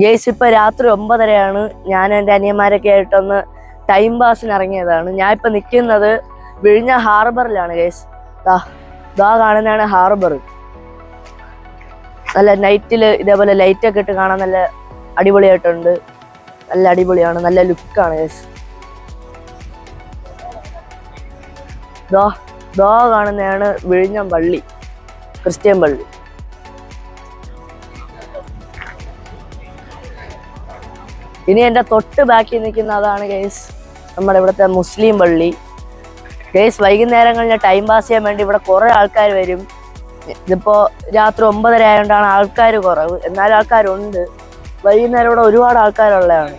Guys ഇപ്പൊ രാത്രി 9:30 ഞാൻ എൻ്റെ അനിയന്മാരൊക്കെ ആയിട്ടൊന്ന് ടൈം പാസിന് ഇറങ്ങിയതാണ്. ഞാൻ ഇപ്പൊ നിൽക്കുന്നത് വിഴിഞ്ഞ ഹാർബറിലാണ് ഗേസ്. ദാ കാണുന്നതാണ് ഹാർബർ. നല്ല നൈറ്റില് ഇതേപോലെ ലൈറ്റ് ഒക്കെ ഇട്ട് കാണാൻ നല്ല അടിപൊളിയായിട്ടുണ്ട്. നല്ല അടിപൊളിയാണ്, നല്ല ലുക്കാണ് ഗേസ്. ദാ കാണുന്നതാണ് വിഴിഞ്ഞം പള്ളി, ക്രിസ്ത്യൻ പള്ളി. ഇനി എൻ്റെ തൊട്ട് ബാക്കിൽ നിൽക്കുന്ന അതാണ് ഗേസ് നമ്മുടെ ഇവിടുത്തെ മുസ്ലിം പള്ളി. ഗേസ് വൈകുന്നേരങ്ങളിൽ ടൈം പാസ് ചെയ്യാൻ വേണ്ടി ഇവിടെ കുറേ ആൾക്കാർ വരും. ഇതിപ്പോൾ രാത്രി 9:30 ആയതുകൊണ്ടാണ് ആൾക്കാർ കുറവ്, എന്നാലും ആൾക്കാരുണ്ട്. വൈകുന്നേരം ഇവിടെ ഒരുപാട് ആൾക്കാരുള്ളതാണ്.